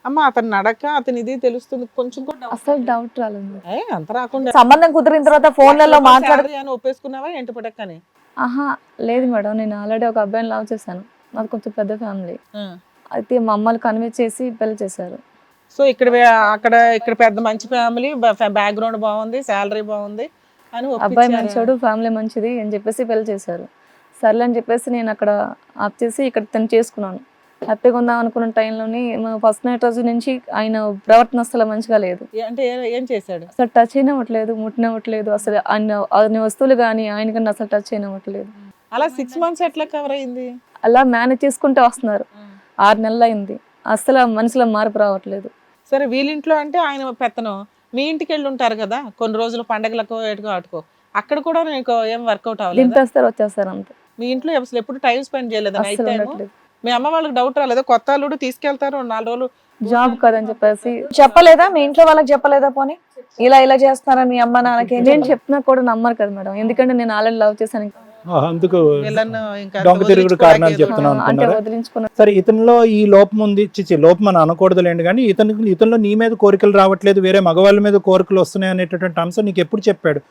అమ్మ అతని నడక అతని ఇది తెలుస్తుంది కొంచెం కూడా doubt అసలు డౌట్ రాలేదు. అంత రాకుండా సంబంధం కుదిరిన తర్వాత ఫోన్లలో మాట్లాడు. salary అని ఒప్పేసుకున్నావా ఏంటి పడక్కని? ఆహా లేదు మేడం, నేను ఆల్రెడీ ఒక అబ్బాయిని లవ్ చేశాను. మాది కొంచెం పెద్ద ఫ్యామిలీ. అయితే మా అమ్మలు కన్విన్స్ చేసి పెళ్లి చేశారు. సో ఇక్కడ ఇక్కడ పెద్ద మంచి ఫ్యామిలీ, బ్యాక్గ్రౌండ్ బాగుంది, శాలరీ బాగుంది అని అబ్బాయి ఒప్పించారా? మంచోడు, ఫ్యామిలీ మంచిది అని చెప్పేసి పెళ్లి చేశారు. సర్లే అని చెప్పేసి నేను అక్కడ ఆప్ చేసి ఇక్కడ తను చేసుకున్నాను. హ్యాపీగా ఉందాం అనుకున్న టైంలోని ఫస్ట్ నైట్ రోజు నుంచి ఆయన ప్రవర్తన అసలు మంచిగా లేదు. అంటే ఏం చేశాడు? అసలు టచ్ అయినవ్వట్లేదు, ముట్టినవ్వట్లేదు. అసలు ఆయన వస్తువులు కానీ ఆయన కన్నా అసలు టచ్ అయినవ్వట్లేదు. అలా 6 months ఎట్లా కవర్ అయింది? అలా మేనేజ్ చేసుకుంటూ వస్తున్నారు. 6 నెలలు అయింది, అసలు మనసులో మార్పు రావట్లేదు. సరే వీళ్ళింట్లో అంటే ఆయన పెత్తనం, మీ ఇంటికి వెళ్ళి ఉంటారు కదా కొన్ని రోజులు పండగలకు ఎటుకో ఆటుకో, అక్కడ కూడా నీకు ఏం వర్కౌట్ అవ్వలేదు? దింపేస్తారు, వచ్చేస్తారు అంతే. మీ ఇంట్లో అసలు ఎప్పుడు టైం స్పెండ్ చేయలేదు నైట్ అసలు టైం? ఉండట్లేదు. మీ అమ్మ వాళ్ళకి డౌట్ రాలేదు కొత్త అల్లుడు తీసుకెళ్తారు 4 రోజులు జాబ్ కదని చెప్పేసి చెప్పలేదా మీ ఇంట్లో వాళ్ళకి? చెప్పలేదా పోనీ ఇలా చేస్తున్నారా మీ అమ్మ నాన్నకి? నేను చెప్పినా కూడా నమ్మరు కదా మేడం, ఎందుకంటే నేను ఆల్రెడీ లవ్ చేశాను. అందుకు వీళ్ళను ఇంకా దొంగ తిరుగుడు కారణాలు వదిలించుకోలేక చెప్తున్నాను అంటే అనుకున్నారా? వదిలించుకున్నా. సరే ఇతనిలో ఈ లోపం ఉంది, లోపం అని అనకూడదులేండి, కానీ ఇతనిలో నీ మీద కోరికలు రావట్లేదు, వేరే మగవాళ్ళ మీద కోరికలు వస్తున్నాయి అనేటటువంటి అంశం నీకు ఎప్పుడు చెప్పాడు?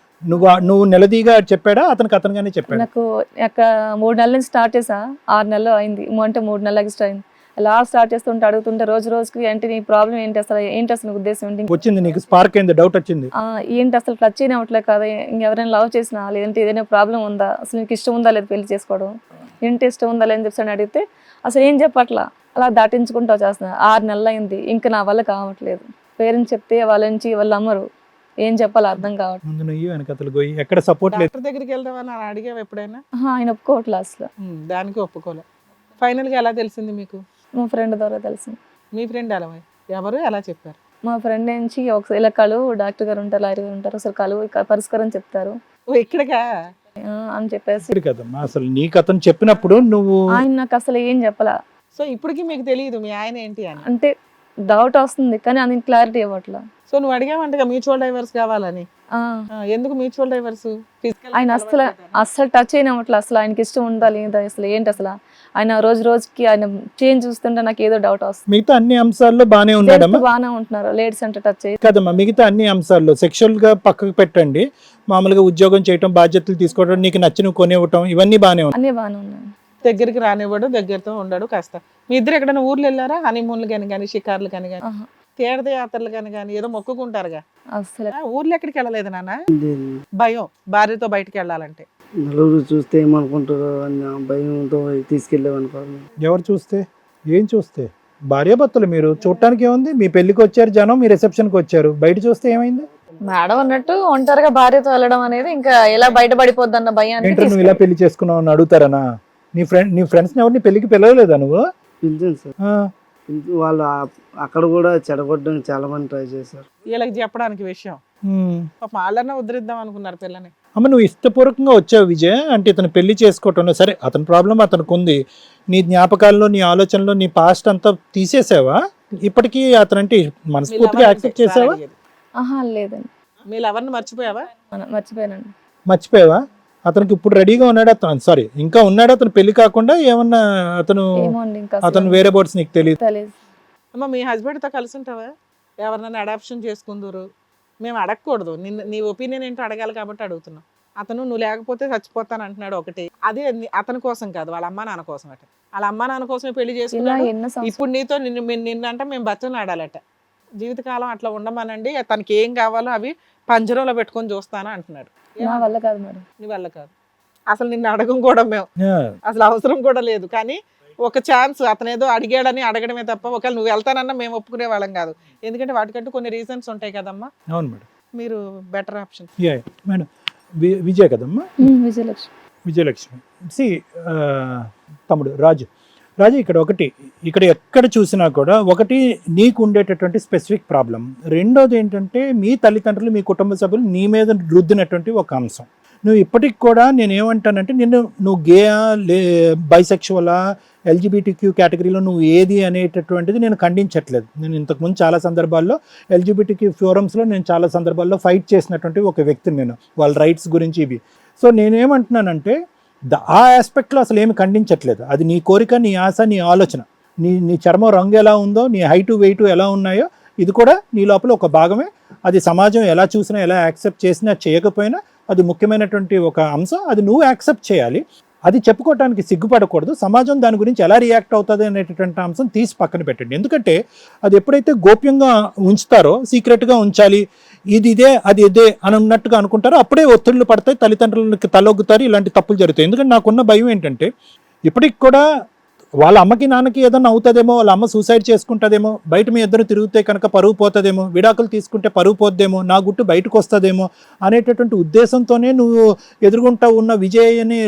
నువ్వు నిలదీగా చెప్పాడా అతనిగానే చెప్పాడు? నాకు 3 నెలల నుంచి స్టార్ట్ చేసా, 6 నెలలు అయింది అంటే 3 నెలలకి ఎక్స్ట్రా అయింది. అలా స్టార్ట్ చేస్తుంటే అడుగుతుంటే రోజు రోజుకి అంటే నీ ప్రాబ్లం ఏంటి అసలు, నీ ఉద్దేశం ఏంటి, వచ్చింది నీకు స్పార్క్ అయింది, డౌట్ వచ్చింది. ఏంటి అసలు టచ్ అయినా అవట్లేదు కదా, ఇంకెవరైనా లవ్ చేసినా లేదంటే ఏదైనా ప్రాబ్లం ఉందా, అసలు నీకు ఇష్టం ఉందా లేదు పెళ్లి చేసుకోవడం, ఏంటి ఇష్టం ఉందా లేదని చెప్పి అడిగితే అసలు ఏం చెప్పట్లా, అలా దాటించుకుంటూ వచ్చేస్తున్నా. 6 నెలలు అయింది, ఇంకా నా వల్ల కావట్లేదు. పేరెంట్స్ చెప్తే వాళ్ళ నుంచి వాళ్ళు అమ్మరు, ఏం చెప్పాలో అర్థం కావట్లేదు. ముందు నువ్వు వెనకతలు పోయి ఎక్కడ సపోర్ట్ లేదు. డాక్టర్ దగ్గరికి వెళ్దామని అడిగావు ఎప్పుడైనా? ఆయన ఒప్పుకోవట్లేదు అసలు. దానికి ఒప్పుకోలే. ఫైనల్ గా ఎలా తెలిసింది మీకు? మా ఫ్రెండ్ ద్వారా తెలిసింది. మీ ఫ్రెండ్ ఎవరు ఎలా చెప్పారు? మా ఫ్రెండ్ నుంచి ఒకసారి ఇలా కలువు, డాక్టర్ గారు ఉంటారు, లాయర్ గారు ఉంటారు, ఒకసారి కలువు పరిష్కారం చెప్తారు ఇక్కడికా అని చెప్పేసి. ఇప్పుడు కదమ్మా అసలు నీకు అతను చెప్పినప్పుడు నువ్వు ఆయన నాకు అసలు ఏం చెప్పలా. సో ఇప్పటికి మీకు తెలియదు మీ ఆయన ఏంటి అని? అంటే డౌట్ వస్తుంది కానీ అది క్లారిటీ ఇవ్వట్లా. సో నువ్వు అడిగావంటగా మ్యూచువల్ డైవర్స్ కావాలని. ఎందుకు మ్యూచువల్ డైవర్స్? ఆయన అసలు టచ్ అయినట్లా, అసలు ఆయనకి ఇష్టం ఉందా లేదా, అసలు ఏంటి అసలు ఆయన రోజు రోజుకి ఆయన చేంజ్ చూస్తుంటే నాకు ఏదో డౌట్ వస్తుంది. మిగతా అన్ని అంశాల్లో బానే ఉన్నాడమ్మా? బాగానే ఉంటున్నారు, లేడీస్ అంటే టచ్ అయ్యి కదమ్మా. మిగతా అన్ని అంశాల్లో సెక్షువల్ గా పక్కకు పెట్టండి, మామూలుగా ఉద్యోగం చేయటం, బాధ్యతలు తీసుకోవడం, నీకు నచ్చిన కొనివ్వటం, ఇవన్నీ బానే ఉన్నాయి. అన్నీ బాగానే ఉన్నాయి. దగ్గరికి రానివ్వడు, దగ్గరతో ఉండడు కాస్త. మీ ఇద్దరు ఎక్కడైనా ఊర్లు వెళ్ళారా? హనీమూన్లు కానీ షికార్లు కానీ తీర్థయాత్రలు కానీ ఏదో మొక్కుకుంటారుగా, అసలు ఊర్లో ఎక్కడికి వెళ్ళలేదు నాన్న? భయం భార్యతో బయటకు వెళ్ళాలంటే. నలుగురు చూస్తే ఏమనుకుంటారో అన్న భయంతో తీసుకెళ్ళామనుకోవాలి. ఎవరు చూస్తే ఏం చూస్తే? భార్యాభర్తలు మీరు చూడటానికి ఏముంది? మీ పెళ్లికి వచ్చారు జనం, మీ రిసెప్షన్కి వచ్చారు, బయట చూస్తే ఏమైంది? మేడం అన్నట్టు ఒంటరిగా భార్యతో వెళ్ళడం అనేది ఇంకా ఎలా బయటపడిపోద్ది అన్న భయాన్ని ఏంటో నువ్వు ఇలా పెళ్లి చేసుకున్నావు అని అడుగుతారనా? నీ ఫ్రెండ్స్ ఎవరిని పెళ్లికి పిలవలేదా నువ్వు? పిలిచాను సార్. వాళ్ళు అక్కడ కూడా చెడగొట్టడానికి చాలా మంది ట్రై చేశారు. వీళ్ళకి చెప్పడానికి విషయం పాపం వాళ్ళన్నా ఉద్ధరిద్దాం అనుకున్నారు పిల్లని. అమ్మ నువ్వు ఇష్టపూర్వకంగా వచ్చావు విజయ్, అంటే ఇతను పెళ్లి చేసుకోవటంలో సరే అతని ప్రాబ్లం అతనికి ఉంది, నీ జ్ఞాపకాల్లో నీ ఆలోచనలో నీ పాస్ట్ అంతా తీసేసావా? ఇప్పటికీ అతనంటే మనస్ఫూర్తిగా యాక్సెప్ట్ చేసావా? లేదండి. మీరు ఎవరిని మర్చిపోయావా? మర్చిపోయానండి. మర్చిపోయావా? అతనికి ఇప్పుడు రెడీగా ఉన్నాడు అతను, సారీ ఇంకా ఉన్నాడు అతను పెళ్లి కాకుండా? ఏమన్నా అతను వేరే బోర్డ్స్ నీకు తెలియదు? అమ్మ మీ హస్బెండ్తో కలిసి ఉంటావా? ఎవరినైనా అడాప్షన్ చేసుకుందరు? మేము అడగకూడదు, నీ ఒపీనియన్ ఏంటో అడగాలి కాబట్టి అడుగుతున్నాం. అతను నువ్వు లేకపోతే చచ్చిపోతాను అంటున్నాడు ఒకటి, అదే అతని కోసం కాదు వాళ్ళ అమ్మా నాన్న కోసం అట. వాళ్ళ అమ్మా నాన్న కోసమే పెళ్లి చేసుకున్నాడు. ఇప్పుడు నీతో నిన్నంట మేము బచ్చలు ఆడాలట, జీవితకాలం అట్లా ఉండమనండి, తనకి ఏం కావాలో అవి పంజరంలో పెట్టుకొని చూస్తాను అంటున్నాడు. నా వల్ల కాదు మేడం. నీ వల్ల కాదు, అసలు నిన్ను అడగం కూడా మేము, అసలు అవసరం కూడా లేదు. కానీ ఒక ఛాన్స్ అతను ఏదో అడిగాడని అడగడమే తప్ప ఒకవేళ నువ్వు వెళ్తానన్నా మేము ఒప్పుకునే వాళ్ళం కాదు, ఎందుకంటే వాటికంటూ కొన్ని రీజన్స్ ఉంటాయి కదమ్మా. అవును మేడం, మీరు బెటర్ ఆప్షన్. మేడం విజయ్ కదమ్మా? విజయలక్ష్మి. సి తమ్ముడు రాజు ఇక్కడ ఎక్కడ చూసినా కూడా ఒకటి నీకు ఉండేటటువంటి స్పెసిఫిక్ ప్రాబ్లం, రెండోది ఏంటంటే మీ తల్లిదండ్రులు మీ కుటుంబ సభ్యులు నీ మీద రుద్దినటువంటి ఒక అంశం. నువ్వు ఇప్పటికి కూడా నేనేమంటానంటే నువ్వు గేయా బైసెక్షువలా ఎల్జిబిటిక్యూ కేటగిరీలో నువ్వు ఏది అనేటటువంటిది నేను ఖండించట్లేదు. నేను ఇంతకుముందు చాలా సందర్భాల్లో ఎల్జిబిటిక్యూ ఫోరమ్స్లో నేను చాలా సందర్భాల్లో ఫైట్ చేసినటువంటి ఒక వ్యక్తిని నేను, వాళ్ళ రైట్స్ గురించి ఇవి. సో నేనేమంటున్నానంటే ఆ ఆస్పెక్ట్లో అసలు ఏమి ఖండించట్లేదు, అది నీ కోరిక, నీ ఆశ, నీ ఆలోచన. నీ చర్మం రంగు ఎలా ఉందో, నీ హైటు వెయిట్ ఎలా ఉన్నాయో ఇది కూడా నీ లోపల ఒక భాగమే. అది సమాజం ఎలా చూసినా, ఎలా యాక్సెప్ట్ చేసినా చేయకపోయినా అది ముఖ్యమైనటువంటి ఒక అంశం. అది నువ్వు యాక్సెప్ట్ చేయాలి. అది చెప్పుకోవడానికి సిగ్గుపడకూడదు. సమాజం దాని గురించి ఎలా రియాక్ట్ అవుతుంది అనేటటువంటి అంశం తీసి పక్కన పెట్టండి. ఎందుకంటే అది ఎప్పుడైతే గోప్యంగా ఉంచుతారో, సీక్రెట్గా ఉంచాలి, ఇది ఇదే అది ఇదే అని ఉన్నట్టుగా అనుకుంటారో అప్పుడే ఒత్తిళ్లు పడతాయి, తల్లిదండ్రులకి తలొగ్గుతారు, ఇలాంటి తప్పులు జరుగుతాయి. ఎందుకంటే నాకున్న భయం ఏంటంటే ఇప్పటికి కూడా వాళ్ళ అమ్మకి నాన్నకి ఏదన్నా అవుతుందేమో, వాళ్ళ అమ్మ సూసైడ్ చేసుకుంటుందేమో, బయట మీ ఇద్దరు తిరిగితే కనుక పరువు పోతుందేమో, విడాకులు తీసుకుంటే పరువు పోద్దేమో, నా గుట్టు బయటకు వస్తుందేమో అనేటటువంటి ఉద్దేశంతోనే నువ్వు ఎదురుగుంటా ఉన్న విజయని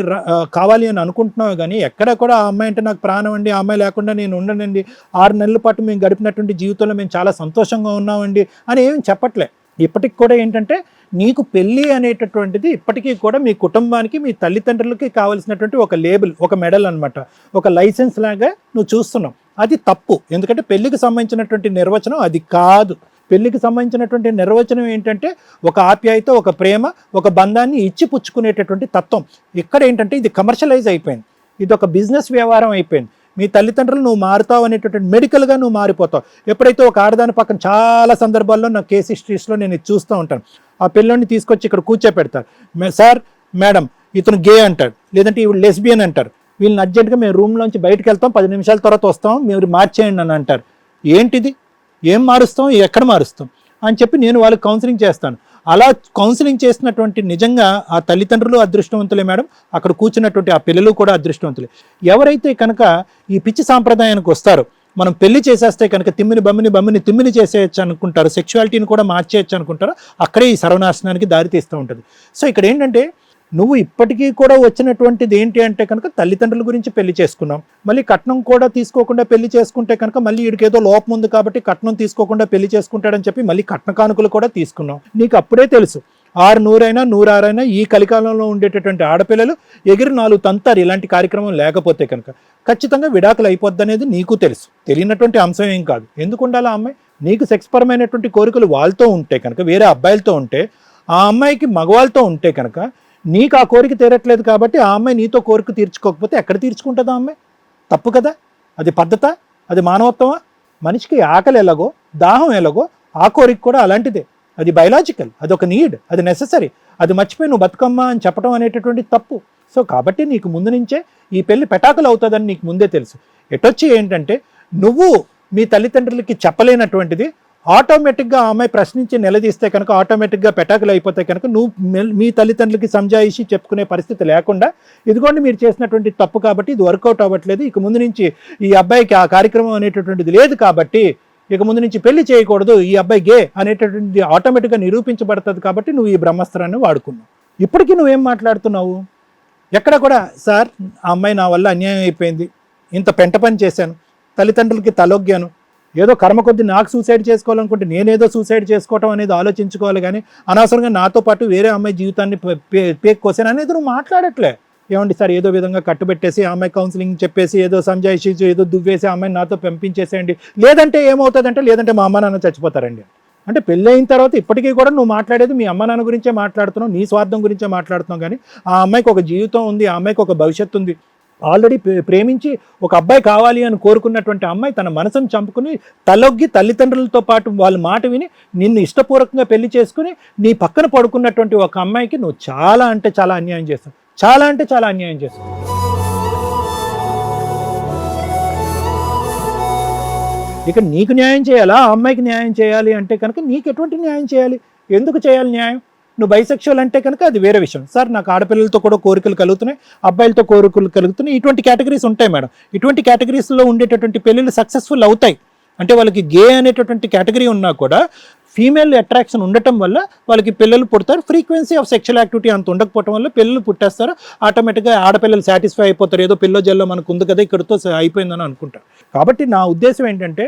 కావాలి అని అనుకుంటున్నావు. కానీ ఎక్కడ కూడా ఆ అమ్మాయి అంటే నాకు ప్రాణం అండి, ఆ అమ్మాయి లేకుండా నేను ఉండనండి, 6 నెలల పాటు మేము గడిపినటువంటి జీవితంలో మేము చాలా సంతోషంగా ఉన్నామండి అని ఏం చెప్పట్లే. ఇప్పటికి కూడా ఏంటంటే నీకు పెళ్ళి అనేటటువంటిది ఇప్పటికీ కూడా మీ కుటుంబానికి, మీ తల్లిదండ్రులకి కావాల్సినటువంటి ఒక లేబుల్, ఒక మెడల్ అనమాట, ఒక లైసెన్స్ లాగా నువ్వు చూస్తున్నావు. అది తప్పు. ఎందుకంటే పెళ్ళికి సంబంధించినటువంటి నిర్వచనం అది కాదు. పెళ్ళికి సంబంధించినటువంటి నిర్వచనం ఏంటంటే ఒక ఆప్యాయత, ఒక ప్రేమ, ఒక బంధాన్ని ఇచ్చి పుచ్చుకునేటటువంటి తత్వం. ఇక్కడ ఏంటంటే ఇది కమర్షియలైజ్ అయిపోయింది, ఇది ఒక బిజినెస్ వ్యవహారం అయిపోయింది. మీ తల్లిదండ్రులు నువ్వు మారుతావు అనేటటువంటి మెడికల్గా నువ్వు మారిపోతావు. ఎప్పుడైతే ఒక ఆడదాని పక్కన చాలా సందర్భాల్లో నా కేస్ హిస్టరీస్లో నేను ఇది చూస్తూ ఉంటాను. ఆ పిల్లోని తీసుకొచ్చి ఇక్కడ కూర్చోపెడతారు. సార్ మేడం ఇతను గే అంటాడు, లేదంటే ఇవి లెస్బియన్ అంటారు. వీళ్ళని అర్జెంట్గా మేము రూమ్లోంచి బయటకు వెళ్తాం, 10 నిమిషాల తర్వాత వస్తాం, మీరు మార్చేయండి అని అంటారు. ఏంటిది, ఏం మారుస్తాం, ఎక్కడ మారుస్తాం అని చెప్పి నేను వాళ్ళకి కౌన్సిలింగ్ చేస్తాను. అలా కౌన్సిలింగ్ చేసినటువంటి నిజంగా ఆ తల్లిదండ్రులు అదృష్టవంతులే మేడం, అక్కడ కూర్చున్నటువంటి ఆ పిల్లలు కూడా అదృష్టవంతులే. ఎవరైతే కనుక ఈ పిచ్చి సాంప్రదాయానికి వస్తారో, మనం పెళ్లి చేసేస్తే కనుక తిమ్మిని చేసేయచ్చు అనుకుంటారు, సెక్షువాలిటీని కూడా మార్చేయచ్చు అనుకుంటారు, అక్కడే ఈ సర్వనాశనానికి దారితీస్తూ ఉంటుంది. సో ఇక్కడ ఏంటంటే నువ్వు ఇప్పటికీ కూడా వచ్చినటువంటిది ఏంటి అంటే కనుక తల్లిదండ్రుల గురించి పెళ్లి చేసుకున్నాం, మళ్ళీ కట్నం కూడా తీసుకోకుండా పెళ్లి చేసుకుంటే కనుక మళ్ళీ వీడికేదో లోపం ఉంది కాబట్టి కట్నం తీసుకోకుండా పెళ్లి చేసుకుంటాడని చెప్పి మళ్ళీ కట్న కానుకలు కూడా తీసుకున్నాం. నీకు అప్పుడే తెలుసు 600 ఈ కలికాలంలో ఉండేటటువంటి ఆడపిల్లలు ఎగిరి 4 తంతారు ఇలాంటి కార్యక్రమం లేకపోతే కనుక. ఖచ్చితంగా విడాకులు అయిపోద్ది అనేది నీకు తెలుసు, తెలియనటువంటి అంశం ఏం కాదు. ఎందుకు ఉండాలి ఆ అమ్మాయి? నీకు సెక్స్ పరమైనటువంటి కోరికలు వాళ్ళతో ఉంటే కనుక, వేరే అబ్బాయిలతో ఉంటే, ఆ అమ్మాయికి మగవాళ్ళతో ఉంటే కనుక నీకు ఆ కోరిక తీరట్లేదు కాబట్టి ఆ అమ్మాయి నీతో కోరిక తీర్చుకోకపోతే ఎక్కడ తీర్చుకుంటుందా అమ్మాయి? తప్పు కదా, అది పద్ధత, అది మానవత్వమా? మనిషికి ఆకలి ఎలాగో, దాహం ఎలాగో, ఆ కోరిక కూడా అలాంటిదే. అది బయలాజికల్, అది ఒక నీడ్, అది నెససరీ. అది మర్చిపోయి నువ్వు బతుకమ్మ అని చెప్పడం అనేటటువంటి తప్పు. సో కాబట్టి నీకు ముందు నుంచే ఈ పెళ్లి పెటాకులు అవుతుందని నీకు ముందే తెలుసు. ఎటొచ్చి ఏంటంటే నువ్వు మీ తల్లిదండ్రులకి చెప్పలేనటువంటిది ఆటోమేటిక్గా ఆ అమ్మాయి ప్రశ్నించి నిలదీస్తే కనుక ఆటోమేటిక్గా పెటాకులు అయిపోతే కనుక నువ్వు మీ తల్లిదండ్రులకి సంజాయిషి చెప్పుకునే పరిస్థితి లేకుండా, ఇదిగోండి మీరు చేసినటువంటి తప్పు కాబట్టి ఇది వర్కౌట్ అవ్వట్లేదు, ఇక ముందు నుంచి ఈ అబ్బాయికి ఆ కార్యక్రమం అనేటటువంటిది లేదు కాబట్టి ఇక ముందు నుంచి పెళ్లి చేయకూడదు, ఈ అబ్బాయి గే అనేటటువంటి ఆటోమేటిక్గా నిరూపించబడుతుంది కాబట్టి నువ్వు ఈ బ్రహ్మాస్త్రాన్ని వాడుకున్నావు. ఇప్పటికీ నువ్వేం మాట్లాడుతున్నావు? ఎక్కడ కూడా సార్ ఆ అమ్మాయి నా వల్ల అన్యాయం అయిపోయింది, ఇంత పెంట పని చేశాను, తల్లిదండ్రులకి తలొగ్గాను, ఏదో కర్మ కొద్ది నాకు సూసైడ్ చేసుకోవాలనుకుంటే నేనేదో సూసైడ్ చేసుకోవటం అనేది ఆలోచించుకోవాలి, కానీ అనవసరంగా నాతో పాటు వేరే అమ్మాయి జీవితాన్ని పేక్కోసాను అనేది నువ్వు మాట్లాడట్లే. ఏమండి సార్ ఏదో విధంగా కట్టుబెట్టేసి ఆ అమ్మాయి కౌన్సిలింగ్ చెప్పేసి ఏదో సంజాయిషి ఏదో దువ్వేసి ఆ అమ్మాయిని నాతో పంపించేసేయండి, లేదంటే ఏమవుతుందంటే లేదంటే మా అమ్మ నాన్న చచ్చిపోతారండి. అంటే పెళ్ళి అయిన తర్వాత ఇప్పటికీ కూడా నువ్వు మాట్లాడేది మీ అమ్మ నాన్న గురించే మాట్లాడుతున్నావు, నీ స్వార్థం గురించే మాట్లాడుతున్నావు. కానీ ఆ అమ్మాయికి ఒక జీవితం ఉంది, ఆ అమ్మాయికి ఒక భవిష్యత్తు ఉంది. ఆల్రెడీ ప్రేమించి ఒక అబ్బాయి కావాలి అని కోరుకున్నటువంటి అమ్మాయి తన మనసును చంపుకుని తలొగ్గి తల్లిదండ్రులతో పాటు వాళ్ళ మాట విని నిన్ను ఇష్టపూర్వకంగా పెళ్లి చేసుకుని నీ పక్కన పడుకున్నటువంటి ఒక అమ్మాయికి నువ్వు చాలా అంటే చాలా అన్యాయం చేస్తావు, చాలా అంటే చాలా అన్యాయం చేస్తావు. ఇక నీకు న్యాయం చేయాలా, ఆ అమ్మాయికి న్యాయం చేయాలి అంటే కనుక నీకు ఎటువంటి న్యాయం చేయాలి? ఎందుకు చేయాలి న్యాయం? నువ్వు బైసెక్షువల్ అంటే కనుక అది వేరే విషయం. సార్ నాకు ఆడపిల్లలతో కూడా కోరికలు కలుగుతున్నాయి, అబ్బాయిలతో కోరికలు కలుగుతున్నాయి, ఇటువంటి కేటగిరీస్ ఉంటాయి మేడం. ఇటువంటి కేటగిరీస్లో ఉండేటటువంటి పెళ్ళిళ్ళు సక్సెస్ఫుల్ అవుతాయి. అంటే వాళ్ళకి గే అనేటటువంటి కేటగిరీ ఉన్నా కూడా ఫీమేల్ అట్రాక్షన్ ఉండటం వల్ల వాళ్ళకి పిల్లలు పుడతారు. ఫ్రీక్వెన్సీ ఆఫ్ సెక్షువల్ యాక్టివిటీ అంత ఉండకపోవడం వల్ల పిల్లలు పుట్టేస్తారు. ఆటోమేటిక్గా ఆడపిల్లలు సాటిస్ఫై అయిపోతారు, ఏదో పిల్లో జల్లో మనకు ఉంది కదా ఇక్కడితో అయిపోయిందని అనుకుంటారు. కాబట్టి నా ఉద్దేశం ఏంటంటే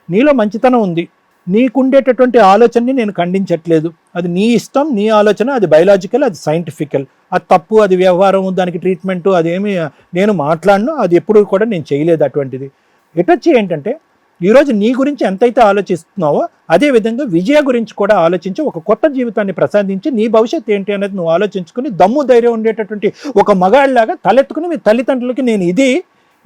నీలో మంచితనం ఉంది, నీకుండేటటువంటి ఆలోచనని నేను ఖండించట్లేదు. అది నీ ఇష్టం, నీ ఆలోచన, అది బయలాజికల్, అది సైంటిఫికల్, అది తప్పు, అది వ్యవహారం, దానికి ట్రీట్మెంటు అదేమి నేను మాట్లాడను, అది ఎప్పుడు కూడా నేను చేయలేదు అటువంటిది. ఎటొచ్చి ఏంటంటే ఈరోజు నీ గురించి ఎంతైతే ఆలోచిస్తున్నావో అదేవిధంగా విజయ గురించి కూడా ఆలోచించి ఒక కొత్త జీవితాన్ని ప్రసాదించి నీ భవిష్యత్తు ఏంటి అనేది నువ్వు ఆలోచించుకుని దమ్ము ధైర్యం ఉండేటటువంటి ఒక మగాళ్ళలాగా తలెత్తుకుని మీ తల్లిదండ్రులకి నేను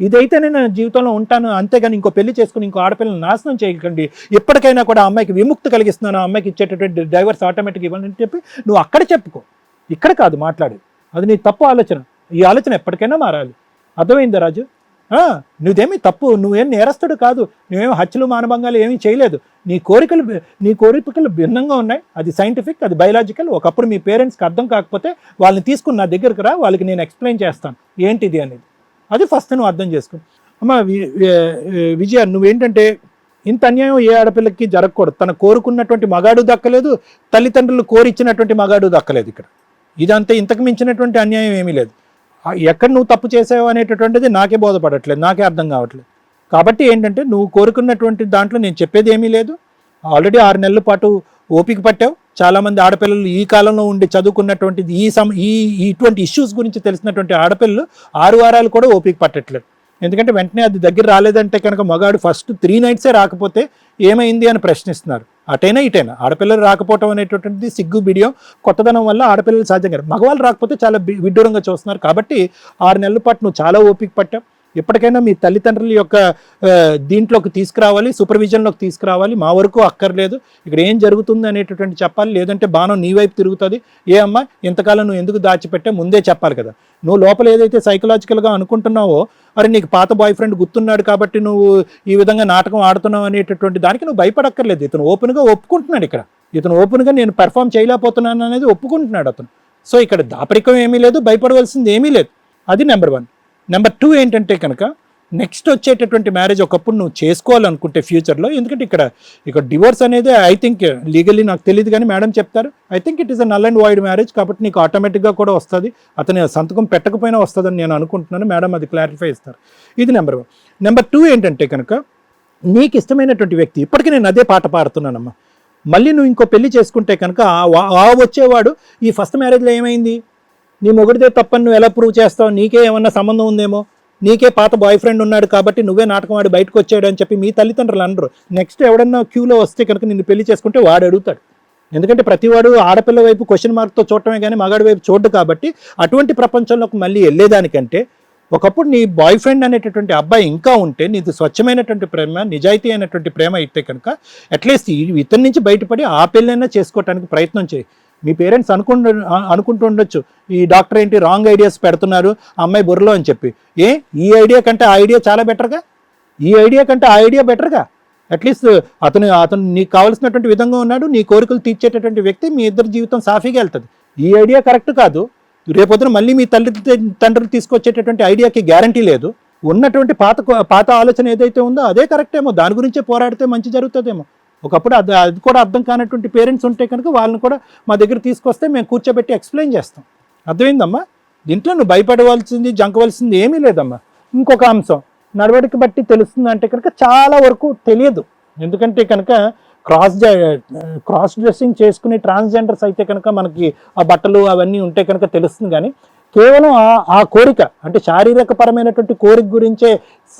ఇదైతేనే నా జీవితంలో ఉంటాను, అంతేగాని ఇంకో పెళ్లి చేసుకుని ఇంకో ఆడపిల్లని నాశనం చేయకండి, ఎప్పటికైనా కూడా ఆ అమ్మాయికి విముక్తి కలిగిస్తున్నాను, ఆ అమ్మాయికి ఇచ్చేటటువంటి డైవర్స్ ఆటోమేటిక్ ఇవ్వండి అని చెప్పి నువ్వు అక్కడ చెప్పుకో, ఇక్కడ కాదు మాట్లాడేది. అది నీ తప్పు ఆలోచన. ఈ ఆలోచన ఎప్పటికైనా మారాలి. అర్థమైందా రాజు? నువ్వేమీ తప్పు, నువ్వేం నేరస్తుడు కాదు, నువ్వేమి హత్యలు మానభంగాలు ఏమీ చేయలేదు. నీ కోరికలు భిన్నంగా ఉన్నాయి. అది సైంటిఫిక్, అది బయలాజికల్. ఒకప్పుడు మీ పేరెంట్స్కి అర్థం కాకపోతే వాళ్ళని తీసుకుని నా దగ్గరకు రా, వాళ్ళకి నేను ఎక్స్ప్లెయిన్ చేస్తాను ఏంటిది అనేది. అది ఫస్ట్ నువ్వు అర్థం చేసుకో. అమ్మ విజయ, నువ్వేంటంటే ఇంత అన్యాయం ఏ ఆడపిల్లకి జరగకూడదు. తన కోరుకున్నటువంటి మగాడు దక్కలేదు, తల్లిదండ్రులు కోరిచ్చినటువంటి మగాడు దక్కలేదు. ఇక్కడ ఇదంతా ఇంతకు మించినటువంటి అన్యాయం ఏమీ లేదు. ఎక్కడ నువ్వు తప్పు చేసావు అనేటటువంటిది నాకే బోధపడట్లేదు, నాకే అర్థం కావట్లేదు. కాబట్టి ఏంటంటే నువ్వు కోరుకున్నటువంటి దాంట్లో నేను చెప్పేది ఏమీ లేదు. ఆల్రెడీ 6 నెలల పాటు ఓపిక పట్టావు. చాలామంది ఆడపిల్లలు ఈ కాలంలో ఉండి చదువుకున్నటువంటిది ఇటువంటి ఇష్యూస్ గురించి తెలిసినటువంటి ఆడపిల్లలు 6 వారాలు కూడా ఓపిక పట్టట్లేదు. ఎందుకంటే వెంటనే అది దగ్గర రాలేదంటే కనుక మగాడు ఫస్ట్ 3 నైట్సే రాకపోతే ఏమైంది అని ప్రశ్నిస్తున్నారు. అటైనా ఇటైనా ఆడపిల్లలు రాకపోవటం అనేటటువంటిది సిగ్గు బిడియం కొత్తదనం వల్ల ఆడపిల్లలు సాధ్యంగా, మగవాళ్ళు రాకపోతే చాలా విడ్డూరంగా చూస్తున్నారు. కాబట్టి 6 నెలల పాటు నువ్వు చాలా ఓపిక పట్టావు. ఎప్పటికైనా మీ తల్లిదండ్రుల యొక్క దీంట్లోకి తీసుకురావాలి, సూపర్విజన్లోకి తీసుకురావాలి. మా వరకు అక్కర్లేదు, ఇక్కడ ఏం జరుగుతుంది అనేటటువంటి చెప్పాలి. లేదంటే బాణం నీ వైపు తిరుగుతుంది. ఏ అమ్మా ఇంతకాలం నువ్వు ఎందుకు దాచిపెట్టే ముందే చెప్పాలి కదా. నువ్వు లోపల ఏదైతే సైకలాజికల్గా అనుకుంటున్నావో, అరే నీకు పాత బాయ్ ఫ్రెండ్ గుర్తున్నాడు కాబట్టి నువ్వు ఈ విధంగా నాటకం ఆడుతున్నావు అనేటటువంటి దానికి నువ్వు భయపడక్కర్లేదు. ఇతను ఓపెన్గా ఒప్పుకుంటున్నాడు. ఇక్కడ ఇతను ఓపెన్గా నేను పెర్ఫామ్ చేయలేకపోతున్నాను అనేది ఒప్పుకుంటున్నాడు అతను. సో ఇక్కడ దాపరికం ఏమీ లేదు, భయపడవలసింది ఏమీ లేదు. అది నెంబర్ 1. నెంబర్ 2 ఏంటంటే కనుక నెక్స్ట్ వచ్చేటటువంటి మ్యారేజ్ ఒకప్పుడు నువ్వు చేసుకోవాలనుకుంటే ఫ్యూచర్లో, ఎందుకంటే ఇక్కడ డివోర్స్ అనేది ఐ థింక్ లీగల్లీ నాకు తెలియదు కానీ మేడం చెప్తారు, I think it is a null and void marriage. కాబట్టి నీకు ఆటోమేటిక్గా కూడా వస్తుంది, అతని సంతకం పెట్టకపోయినా వస్తుందని నేను అనుకుంటున్నాను. మేడం అది క్లారిఫై ఇస్తారు. ఇది నెంబర్ 1. నెంబర్ 2 ఏంటంటే కనుక నీకు ఇష్టమైనటువంటి వ్యక్తి, ఇప్పటికీ నేను అదే పాట పాడుతున్నానమ్మా, మళ్ళీ నువ్వు ఇంకో పెళ్లి చేసుకుంటే కనుక వచ్చేవాడు ఈ ఫస్ట్ మ్యారేజ్లో ఏమైంది, నీ మొగుడిదే తప్పని నువ్వు ఎలా ప్రూవ్ చేస్తావు, నీకే ఏమన్నా సంబంధం ఉందేమో, నీకే పాత బాయ్ ఫ్రెండ్ ఉన్నాడు కాబట్టి నువ్వే నాటకం ఆడి బయటకు వచ్చాడు అని చెప్పి మీ తల్లిదండ్రులు అనరు. నెక్స్ట్ ఎవడన్నా క్యూలో వస్తే కనుక నిన్ను పెళ్లి చేసుకుంటే వాడు అడుగుతాడు. ఎందుకంటే ప్రతివాడు ఆడపిల్ల వైపు క్వశ్చన్ మార్క్తో చూడటమే కానీ మగాడి వైపు చూడడు. కాబట్టి అటువంటి ప్రపంచంలోకి మళ్ళీ వెళ్ళేదానికంటే ఒకప్పుడు నీ బాయ్ ఫ్రెండ్ అనేటటువంటి అబ్బాయి ఇంకా ఉంటే, నీది స్వచ్ఛమైనటువంటి ప్రేమ, నిజాయితీ అయినటువంటి ప్రేమ అయితే కనుక అట్లీస్ట్ ఇతని నుంచి బయటపడి ఆ పెళ్ళైనా చేసుకోవడానికి ప్రయత్నం చేయి. మీ పేరెంట్స్ అనుకుంటూ ఉండొచ్చు, ఈ డాక్టర్ ఏంటి రాంగ్ ఐడియాస్ పెడుతున్నారు అమ్మాయి బుర్రలో అని చెప్పి. ఈ ఐడియా కంటే ఆ ఐడియా చాలా బెటర్గా, ఈ ఐడియా కంటే ఆ ఐడియా బెటర్గా. అట్లీస్ట్ అతను నీకు కావాల్సినటువంటి విధంగా ఉన్నాడు, నీ కోరికలు తీర్చేటటువంటి వ్యక్తి, మీ ఇద్దరు జీవితం సాఫీగా వెళ్తుంది. ఈ ఐడియా కరెక్ట్ కాదు, రేపొద్దున మళ్ళీ మీ తండ్రులు తీసుకొచ్చేటటువంటి ఐడియాకి గ్యారంటీ లేదు. ఉన్నటువంటి పాత ఆలోచన ఏదైతే ఉందో అదే కరెక్ట్ ఏమో, దాని గురించే పోరాడితే మంచి జరుగుతుందేమో. ఒకప్పుడు అది కూడా అర్థం కానటువంటి పేరెంట్స్ ఉంటే కనుక వాళ్ళని కూడా మా దగ్గర తీసుకొస్తే మేము కూర్చోబెట్టి ఎక్స్ప్లెయిన్ చేస్తాం. అర్థమైందమ్మా? దీంట్లో నువ్వు భయపడవలసింది జంకవలసింది ఏమీ లేదమ్మా. ఇంకొక అంశం, నడవడిక బట్టి తెలుస్తుంది అంటే కనుక చాలా వరకు తెలియదు. ఎందుకంటే కనుక క్రాస్ డ్రెస్సింగ్ చేసుకుని ట్రాన్స్జెండర్స్ అయితే కనుక మనకి ఆ బట్టలు అవన్నీ ఉంటే కనుక తెలుస్తుంది. కానీ కేవలం ఆ కోరిక అంటే శారీరక పరమైనటువంటి కోరిక గురించే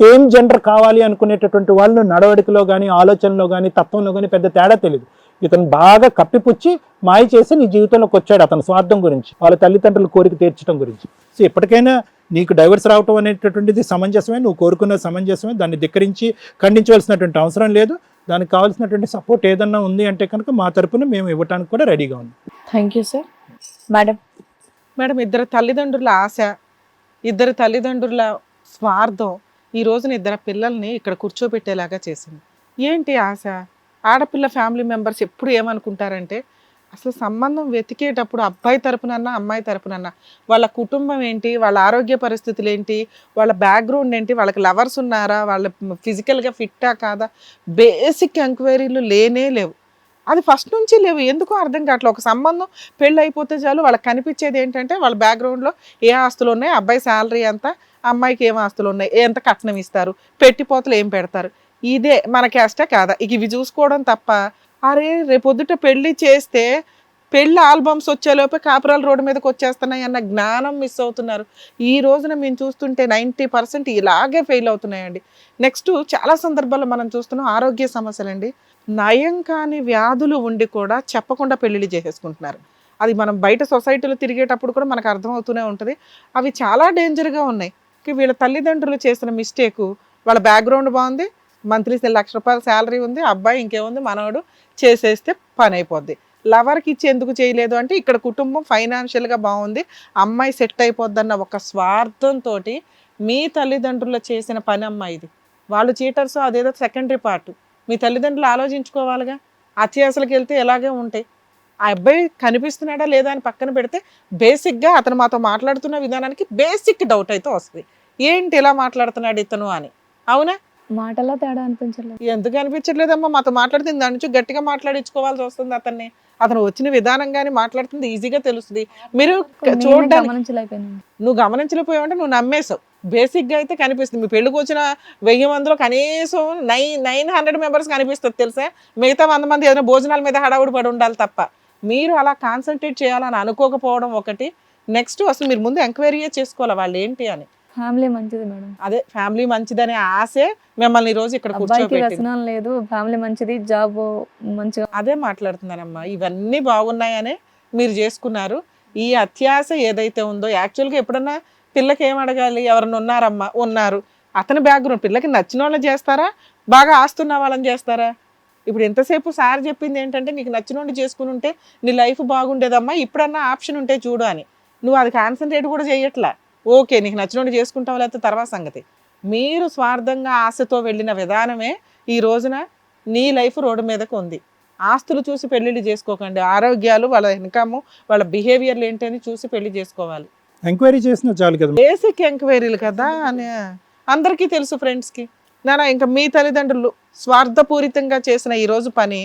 సేమ్ జెండర్ కావాలి అనుకునేటటువంటి వాళ్ళు నడవడికలో కానీ ఆలోచనలో కానీ తత్వంలో కానీ పెద్ద తేడా తెలియదు. ఇతను బాగా కప్పిపుచ్చి మాయ చేసి నీ జీవితంలోకి వచ్చాడు అతని స్వార్థం గురించి, వాళ్ళ తల్లిదండ్రుల కోరిక తీర్చడం గురించి. సో ఎప్పటికైనా నీకు డైవర్స్ రావటం అనేటటువంటిది సమంజసమే, నువ్వు కోరుకున్న సమంజసమే, దాన్ని ధిక్కరించి ఖండించవలసినటువంటి అవసరం లేదు. దానికి కావాల్సినటువంటి సపోర్ట్ ఏదన్నా ఉంది అంటే కనుక మా తరపున మేము ఇవ్వడానికి కూడా రెడీగా ఉన్నాం. Thank you sir. మేడం, ఇద్దరు తల్లిదండ్రుల ఆశ, ఇద్దరు తల్లిదండ్రుల స్వార్థం ఈ రోజున ఇద్దరు పిల్లల్ని ఇక్కడ కూర్చోబెట్టేలాగా చేసింది. ఏంటి ఆశ? ఆడపిల్ల ఫ్యామిలీ మెంబర్స్ ఎప్పుడు ఏమనుకుంటారంటే, అసలు సంబంధం వెతికేటప్పుడు అబ్బాయి తరపునన్నా అమ్మాయి తరపునన్నా వాళ్ళ కుటుంబం ఏంటి, వాళ్ళ ఆరోగ్య పరిస్థితులు ఏంటి, వాళ్ళ బ్యాక్గ్రౌండ్ ఏంటి, వాళ్ళకి లవర్స్ ఉన్నారా, వాళ్ళ ఫిజికల్గా ఫిట్టా కాదా, బేసిక్ ఎంక్వైరీలు లేనే లేవు. అది ఫస్ట్ నుంచి లేవు. ఎందుకో అర్థం కావట్లేదు. ఒక సంబంధం పెళ్ళి అయిపోతే చాలు వాళ్ళకి కనిపించేది ఏంటంటే వాళ్ళ బ్యాక్గ్రౌండ్లో ఏ ఆస్తులు ఉన్నాయి, అబ్బాయి శాలరీ ఎంత, అమ్మాయికి ఏం ఆస్తులు ఉన్నాయి, ఎంత కట్నం ఇస్తారు, పెట్టిపోతలు ఏం పెడతారు, ఇదే మన క్యాస్టే కాదా, ఇవి చూసుకోవడం తప్ప. అరే రేపొద్దుట పెళ్లి చేస్తే పెళ్ళి ఆల్బమ్స్ వచ్చేలోపే కాపురాల రోడ్డు మీదకి వచ్చేస్తున్నాయి అన్న జ్ఞానం మిస్ అవుతున్నారు. ఈ రోజున మేము చూస్తుంటే 90% ఇలాగే ఫెయిల్ అవుతున్నాయండి. నెక్స్ట్ చాలా సందర్భాల్లో మనం చూస్తున్నాం ఆరోగ్య సమస్యలండి. నయం కాని వ్యాధులు ఉండి కూడా చెప్పకుండా పెళ్ళిళ్ళు చేసేసుకుంటున్నారు. అది మనం బయట సొసైటీలో తిరిగేటప్పుడు కూడా మనకు అర్థమవుతూనే ఉంటుంది. అవి చాలా డేంజర్గా ఉన్నాయి. వీళ్ళ తల్లిదండ్రులు చేసిన మిస్టేకు, వాళ్ళ బ్యాక్గ్రౌండ్ బాగుంది, మంత్లీ ₹1,00,000 శాలరీ ఉంది, అబ్బాయి ఇంకేముంది మనవడు చేసేస్తే పని అయిపోద్ది. లవర్కి ఇచ్చి ఎందుకు చేయలేదు అంటే ఇక్కడ కుటుంబం ఫైనాన్షియల్గా బాగుంది, అమ్మాయి సెట్ అయిపోద్దన్న ఒక స్వార్థంతో మీ తల్లిదండ్రులు చేసిన పని అమ్మ ఇది. వాళ్ళు చీటర్స్ అదేదో సెకండరీ పార్ట్. మీ తల్లిదండ్రులు ఆలోచించుకోవాలిగా. అత్యాసలకు వెళ్తే ఎలాగే ఉంటాయి. ఆ అబ్బాయి కనిపిస్తున్నాడా లేదా అని పక్కన పెడితే బేసిక్గా అతను మాతో మాట్లాడుతున్న విధానానికి బేసిక్ డౌట్ అయితే వస్తుంది, ఏంటి ఇలా మాట్లాడుతున్నాడు ఇతను అని. అవునా? మాటల్లో తేడా అనిపించలేదు. ఎందుకు అనిపించట్లేదమ్మా, మాతో మాట్లాడుతుంది దాని నుంచి గట్టిగా మాట్లాడించుకోవాల్సి వస్తుంది అతన్ని. అతను వచ్చిన విధానం కానీ మాట్లాడుతుంది ఈజీగా తెలుస్తుంది. మీరు చూడడానికి గమనించలేకపోయాను. నువ్వు గమనించలేకపోయావంటే నువ్వు నమ్మేశావు. బేసిక్గా అయితే కనిపిస్తుంది. మీ పెళ్ళికి వచ్చిన 1000 మందిలో కనీసం 900 మెంబర్స్ కనిపిస్తుంది తెలుసా. మిగతా 100 మంది ఏదైనా భోజనాల మీద హడావుడి పడి ఉండాలి తప్ప. మీరు అలా కాన్సన్ట్రేట్ చేయాలని అనుకోకపోవడం ఒకటి. నెక్స్ట్ అసలు మీరు ముందు ఎంక్వైరీయే చేసుకోవాలి వాళ్ళు ఏంటి అని. ఫ్యామిలీ మంచిది మేడం. అదే ఫ్యామిలీ మంచిదనే ఆశే మిమ్మల్ని ఈ రోజు ఇక్కడ అబ్బాయికి కూర్చోబెట్టింది. వ్యసనం లేదు, ఫ్యామిలీ మంచిది, జాబ్ మంచిగా. అదే మాట్లాడుతున్నానమ్మా, ఇవన్నీ బాగున్నాయనే మీరు చేసుకున్నారు. ఈ అత్యాశ ఏదైతే ఉందో యాక్చువల్గా ఎప్పుడన్నా పిల్లకి ఏం అడగాలి, ఎవరన్నా ఉన్నారమ్మా, ఉన్నారు, అతని బ్యాక్గ్రౌండ్ పిల్లకి నచ్చిన వాళ్ళని చేస్తారా, బాగా ఆస్తున్న వాళ్ళని చేస్తారా? ఇప్పుడు ఎంతసేపు సార్ చెప్పింది ఏంటంటే నీకు నచ్చినోండి చేసుకుని ఉంటే నీ లైఫ్ బాగుండేదమ్మా, ఇప్పుడన్నా ఆప్షన్ ఉంటే చూడు అని. నువ్వు అది కాన్సన్ట్రేట్ కూడా చేయట్లా. ఓకే నీకు నచ్చినోండి చేసుకుంటావు లేకపోతే తర్వాత సంగతి. మీరు స్వార్థంగా ఆశతో వెళ్ళిన విధానమే ఈ రోజున నీ లైఫ్ రోడ్డు మీదకు ఉంది. ఆస్తులు చూసి పెళ్ళిళ్ళు చేసుకోకండి. ఆరోగ్యాలు, వాళ్ళ ఇన్కమ్, వాళ్ళ బిహేవియర్లు ఏంటని చూసి పెళ్లి చేసుకోవాలి. ఎంక్వైరీ చేసినా చాలు కదా. బేసిక్ ఎంక్వైరీలు కదా అని అందరికీ తెలుసు ఫ్రెండ్స్కి. నానా ఇంకా మీ తల్లిదండ్రులు స్వార్థపూరితంగా చేసిన ఈరోజు పని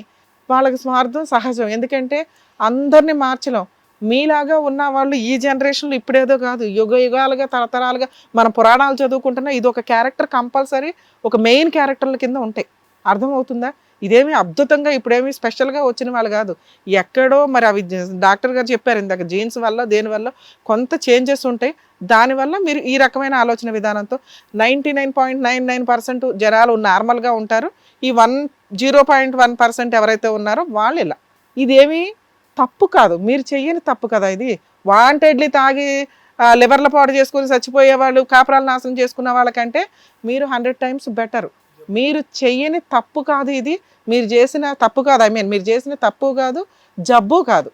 వాళ్ళకి స్వార్థం సహజం. ఎందుకంటే అందరినీ మార్చలేం. మీలాగా ఉన్న వాళ్ళు ఈ జనరేషన్లో ఇప్పుడేదో కాదు, యుగ యుగాలుగా తరతరాలుగా మన పురాణాలు చదువుకుంటున్నా ఇది ఒక క్యారెక్టర్ కంపల్సరీ ఒక మెయిన్ క్యారెక్టర్ల కింద ఉంటాయి. అర్థమవుతుందా? ఇదేమి అద్భుతంగా ఇప్పుడేమి స్పెషల్గా వచ్చిన వాళ్ళు కాదు. ఎక్కడో మరి అవి డాక్టర్ గారు చెప్పారు ఇందాక, జీన్స్ వల్ల దేనివల్ల కొంత చేంజెస్ ఉంటాయి. దానివల్ల మీరు ఈ రకమైన ఆలోచన విధానంతో 99.99% జనాలు నార్మల్గా ఉంటారు. ఈ 0.1% ఎవరైతే ఉన్నారో వాళ్ళు ఇలా. ఇదేమి తప్పు కాదు, మీరు చెయ్యని తప్పు కదా ఇది. వాంటెడ్లీ తాగి లివర్ల పాడు చేసుకుని చచ్చిపోయే వాళ్ళు, కాపురాలు నాశనం చేసుకున్న వాళ్ళకంటే మీరు 100 times బెటర్. మీరు చెయ్యని తప్పు కాదు ఇది. మీరు చేసిన తప్పు కాదు, మీరు చేసిన తప్పు కాదు, జబ్బు కాదు.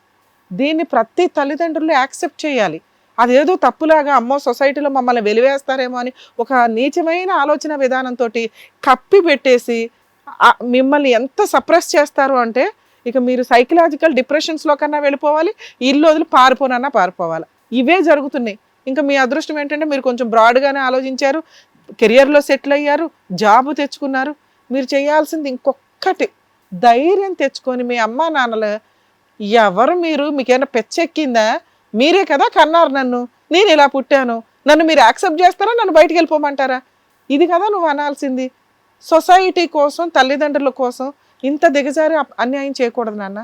దీన్ని ప్రతి తల్లిదండ్రులు యాక్సెప్ట్ చేయాలి. అదేదో తప్పులాగా అమ్మో సొసైటీలో మమ్మల్ని వెలివేస్తారేమో అని ఒక నీచమైన ఆలోచన విధానంతో కప్పి పెట్టేసి మిమ్మల్ని ఎంత సప్రెస్ చేస్తారు అంటే ఇక మీరు సైకలాజికల్ డిప్రెషన్స్లో కన్నా వెళ్ళిపోవాలి, ఇల్లు వదిలి పారిపోవాలి. ఇవే జరుగుతున్నాయి. ఇంకా మీ అదృష్టం ఏంటంటే మీరు కొంచెం బ్రాడ్గానే ఆలోచించారు, కెరియర్లో సెటిల్ అయ్యారు, జాబ్ తెచ్చుకున్నారు. మీరు చేయాల్సింది ఇంకొక్కటి, ధైర్యం తెచ్చుకొని మీ అమ్మా నాన్నలు ఎవరు మీకేమైనా పెచ్చెక్కిందా? మీరే కదా కన్నారు నన్ను, నేను ఇలా పుట్టాను, నన్ను మీరు యాక్సెప్ట్ చేస్తారా, నన్ను బయటికి వెళ్ళిపోమంటారా? ఇది కదా నువ్వు అనాల్సింది. సొసైటీ కోసం, తల్లిదండ్రుల కోసం ఇంత దిగజారి అన్యాయం చేయకూడదు నాన్న.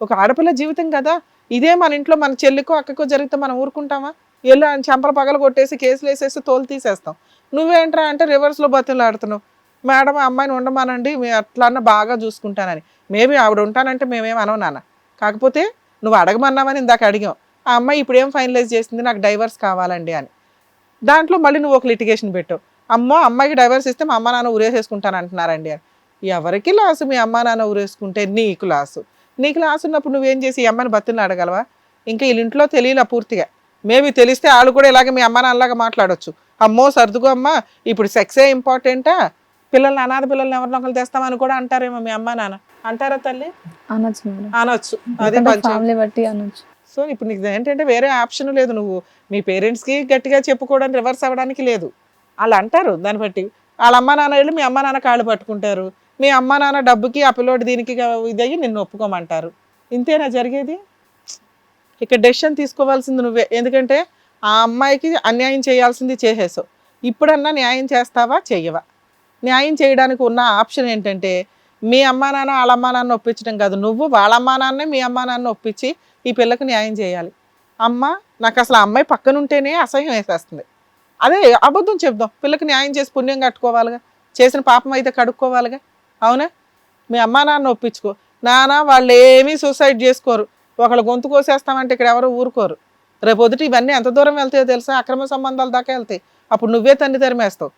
ఒక ఆడపిల్ల జీవితం కదా ఇదే. మన ఇంట్లో మన చెల్లికో అక్కకో జరిగితే మనం ఊరుకుంటామా? వెళ్ళి ఆయన చెంపల పగలు కొట్టేసి కేసులు వేసేసి తోలు తీసేస్తాం. నువ్వేంట్రా అంటే రివర్స్లో బతులాడుతున్నావు. మేడం అమ్మాయిని ఉండమానండి, అట్లా అన్న బాగా చూసుకుంటానని. మేబీ ఆవిడ ఉంటానంటే మేమేం అనవు నాన్న. కాకపోతే నువ్వు అడగమన్నామని ఇందాక అడిగాం. ఆ అమ్మాయి ఇప్పుడు ఏం ఫైనలైజ్ చేసింది, నాకు డైవర్స్ కావాలండి అని. దాంట్లో మళ్ళీ నువ్వు ఒక లిటిగేషన్ పెట్టావు. అమ్మో అమ్మాయికి డైవర్స్ ఇస్తే మా అమ్మ నాన్న ఊరేసేసుకుంటాను అంటున్నారండి అని. ఎవరికి లాసు? మీ అమ్మ నాన్న ఊరేసుకుంటే నీకు లాసు. నీకు లాసు ఉన్నప్పుడు నువ్వేం చేసి ఈ అమ్మని బతులను అడగలవా? ఇంకా వీళ్ళ ఇంట్లో తెలియలా పూర్తిగా. మేబీ తెలిస్తే వాళ్ళు కూడా ఇలాగే మీ అమ్మ నాన్నలాగా మాట్లాడొచ్చు. అమ్మో సర్దుకో అమ్మ, ఇప్పుడు సెక్సే ఇంపార్టెంటా, పిల్లల్ని అనాథ పిల్లల్ని ఎవరినో ఒకరు తెస్తామని కూడా అంటారేమో మీ అమ్మ నాన్న. అంటారా తల్లి? అనొచ్చు మేడం, అనొచ్చు. అదే ఫ్యామిలీ బట్టి అనొచ్చు. సో ఇప్పుడు నీకు ఏంటంటే వేరే ఆప్షన్ లేదు. నువ్వు మీ పేరెంట్స్కి గట్టిగా చెప్పుకోవడానికి, రివర్స్ అవ్వడానికి లేదు. వాళ్ళు అంటారు దాన్ని బట్టి. వాళ్ళ అమ్మ నాన్న వెళ్ళి మీ అమ్మ నాన్న కాళ్ళు పట్టుకుంటారు. మీ అమ్మ నాన్న డబ్బుకి ఆ పిల్లోడి దీనికి ఇదయ్యి నిన్ను ఒప్పుకోమంటారు. ఇంతేనా జరిగేది? ఇక్కడ డెసిషన్ తీసుకోవాల్సింది నువ్వే. ఎందుకంటే ఆ అమ్మాయికి అన్యాయం చేయాల్సింది చేసేసావు. ఇప్పుడన్నా న్యాయం చేస్తావా చెయ్యవా? న్యాయం చేయడానికి ఉన్న ఆప్షన్ ఏంటంటే మీ అమ్మా నాన్న వాళ్ళ అమ్మా నాన్న ఒప్పించడం కాదు, నువ్వు వాళ్ళ అమ్మా నాన్నే మీ అమ్మా నాన్న ఒప్పించి ఈ పిల్లకు న్యాయం చేయాలి. అమ్మ నాకు అసలు ఆ అమ్మాయి పక్కన ఉంటేనే అసహ్యం వేసేస్తుంది. అదే అబద్ధం చెప్దాం, పిల్లకి న్యాయం చేసి పుణ్యం కట్టుకోవాలిగా, చేసిన పాపం అయితే కడుక్కోవాలిగా. అవునా? మీ అమ్మా నాన్న ఒప్పించుకో. నాన్న వాళ్ళు ఏమీ సూసైడ్ చేసుకోరు, ఒకళ్ళు గొంతు కోసేస్తామంటే ఇక్కడ ఎవరు ఊరుకోరు. రేపొద్దుట ఇవన్నీ ఎంత దూరం వెళ్తాయో తెలుసా? అక్రమ సంబంధాల దాకా వెళ్తాయి. అప్పుడు నువ్వే తన్ని తరిమేస్తావు.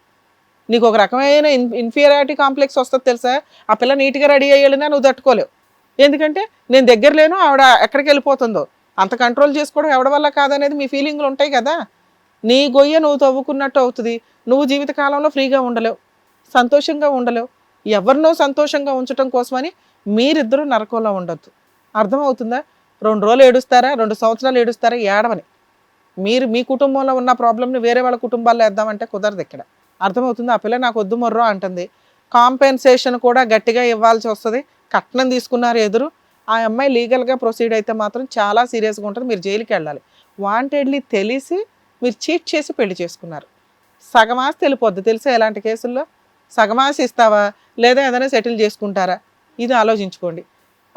నీకు ఒక రకమైన ఇన్ఫీరియారిటీ కాంప్లెక్స్ వస్తుంది తెలుసా? ఆ పిల్ల నీట్గా రెడీ అయ్యేళ్ళినా నువ్వు తట్టుకోలేవు. ఎందుకంటే నేను దగ్గర లేను, ఆవిడ ఎక్కడికి వెళ్ళిపోతుందో. అంత కంట్రోల్ చేసుకోవడం ఎవడి వల్ల కాదనేది మీ ఫీలింగ్లు ఉంటాయి కదా. నీ గొయ్య నువ్వు తవ్వుకున్నట్టు అవుతుంది. నువ్వు జీవితకాలంలో ఫ్రీగా ఉండలేవు, సంతోషంగా ఉండలేవు. ఎవరినో సంతోషంగా ఉంచడం కోసమని మీరిద్దరూ నరకంలో ఉండొద్దు. అర్థమవుతుందా? 2 రోజులు ఏడుస్తారా, 2 సంవత్సరాలు ఏడుస్తారా? ఏడవని. మీరు మీ కుటుంబంలో ఉన్న ప్రాబ్లమ్ని వేరే వాళ్ళ కుటుంబాల్లో వేద్దామంటే కుదరదు ఇక్కడ. అర్థమవుతుంది? ఆ పిల్ల నాకు వద్దు మొర్రో అంటుంది. కాంపెన్సేషన్ కూడా గట్టిగా ఇవ్వాల్సి వస్తుంది. కట్నం తీసుకున్నారు ఎదురు. ఆ అమ్మాయి లీగల్గా ప్రొసీడ్ అయితే మాత్రం చాలా సీరియస్గా ఉంటుంది. మీరు జైలుకి వెళ్ళాలి. వాంటెడ్లీ తెలిసి మీరు చీట్ చేసి పెళ్లి చేసుకున్నారు. సగం ఆస్తి వెళ్ళిపోద్ది తెలుసా ఇలాంటి కేసుల్లో? సగం ఆస్తి ఇస్తావా లేదా ఏదైనా సెటిల్ చేసుకుంటారా? ఇది ఆలోచించుకోండి.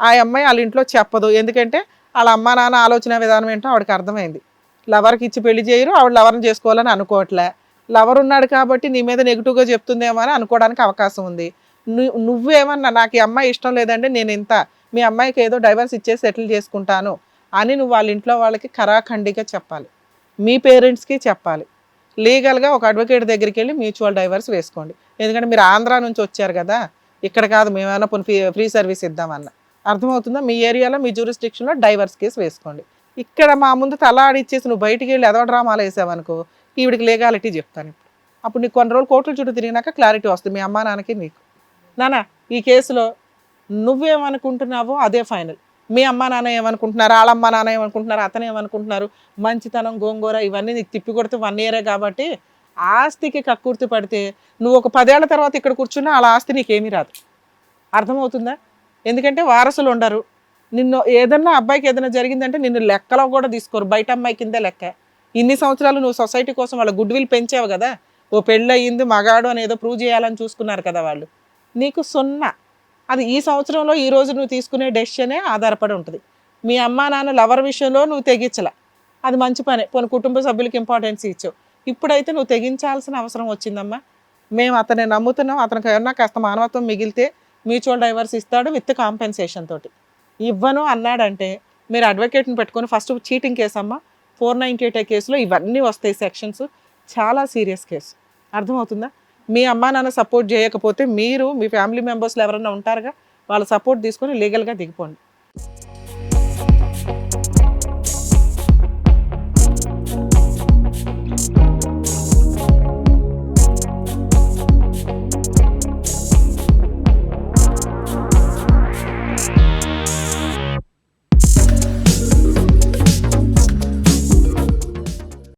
ఆ అమ్మాయి వాళ్ళ ఇంట్లో చెప్పదు. ఎందుకంటే వాళ్ళ అమ్మ నాన్న ఆలోచన విధానం ఏంటో ఆవిడకి అర్థమైంది. లవర్కి ఇచ్చి పెళ్లి చేయరు, ఆవిడ లవర్ని చేసుకోవాలని అనుకోవట్లే. లవర్ ఉన్నాడు కాబట్టి నీ మీద నెగిటివ్గా చెప్తుందేమో అని అనుకోవడానికి అవకాశం ఉంది. నువ్వేమన్నా నాకు ఈ అమ్మాయి ఇష్టం లేదంటే నేను ఇంత, మీ అమ్మాయికి ఏదో డైవర్స్ ఇచ్చేసి సెటిల్ చేసుకుంటాను అని నువ్వు వాళ్ళ ఇంట్లో వాళ్ళకి ఖరాఖండిగా చెప్పాలి. మీ పేరెంట్స్కి చెప్పాలి. లీగల్గా ఒక అడ్వకేట్ దగ్గరికి వెళ్ళి మ్యూచువల్ డైవర్స్ వేసుకోండి. ఎందుకంటే మీరు ఆంధ్రా నుంచి వచ్చారు కదా, ఇక్కడ కాదు మేమేమైనా ఫ్రీ సర్వీస్ ఇద్దామన్న. అర్థమవుతుందా? మీ ఏరియాలో మీ జ్యూరిస్డిక్షన్లో డైవర్స్ కేసు వేసుకోండి. ఇక్కడ మా ముందు తల ఆడిచ్చేసి నువ్వు బయటికి వెళ్ళి ఏదో డ్రామాలు వేసావనుకో, ఈవిడికి లీగాలిటీ చెప్తాను ఇప్పుడు. అప్పుడు నీకు కొన్ని రోజులు కోర్టుల చుట్టూ తిరిగినాక క్లారిటీ వస్తుంది మీ అమ్మా నాన్నకి నీకు. నాన్న ఈ కేసులో నువ్వేమనుకుంటున్నావో అదే ఫైనల్. మీ అమ్మా నాన్న ఏమనుకుంటున్నారు, వాళ్ళమ్మ నాన్న ఏమనుకుంటున్నారు, అతను ఏమనుకుంటున్నారు, మంచితనం గోంగూర ఇవన్నీ నీకు తిప్పి కొడితే 1 year కాబట్టి ఆస్తికి కక్కుర్తి పడితే నువ్వు ఒక 10 ఏళ్ల తర్వాత ఇక్కడ కూర్చున్నా వాళ్ళ ఆస్తి నీకేమీ రాదు. అర్థమవుతుందా? ఎందుకంటే వారసులు ఉండరు. నిన్ను ఏదన్నా అబ్బాయికి ఏదైనా జరిగిందంటే నిన్ను లెక్కలో కూడా తీసుకోరు. బయట అమ్మాయి కిందే లెక్క. ఇన్ని సంవత్సరాలు నువ్వు సొసైటీ కోసం వాళ్ళ గుడ్ విల్ పెంచావు కదా. ఓ పెళ్ళి అయ్యింది మగాడు అని ఏదో ప్రూవ్ చేయాలని చూసుకున్నారు కదా వాళ్ళు. నీకు 0. అది ఈ సంవత్సరంలో ఈ రోజు నువ్వు తీసుకునే డెసిషనే ఆధారపడి ఉంటుంది. మీ అమ్మా నాన్న లవర్ విషయంలో నువ్వు తెగించలా, అది మంచి పనే. పోనీ కుటుంబ సభ్యులకి ఇంపార్టెన్స్ ఇచ్చావు. ఇప్పుడైతే నువ్వు తెగించాల్సిన అవసరం వచ్చిందమ్మా. మేము అతన్ని నమ్ముతున్నాం. అతనికి ఏమన్నా కాస్త మానవత్వం మిగిలితే మ్యూచువల్ డైవర్స్ ఇస్తాడు విత్ కాంపెన్సేషన్ తోటి. ఇవ్వను అన్నాడంటే మీరు అడ్వకేట్ని పెట్టుకొని ఫస్ట్ చీటింగ్ కేసు అమ్మ 498 కేసులో ఇవన్నీ వస్తాయి సెక్షన్స్. చాలా సీరియస్ కేసు. అర్థమవుతుందా? మీ అమ్మా నాన్న సపోర్ట్ చేయకపోతే మీరు మీ ఫ్యామిలీ మెంబర్స్లో ఎవరైనా ఉంటారుగా, వాళ్ళ సపోర్ట్ తీసుకొని లీగల్గా దిగిపోండి.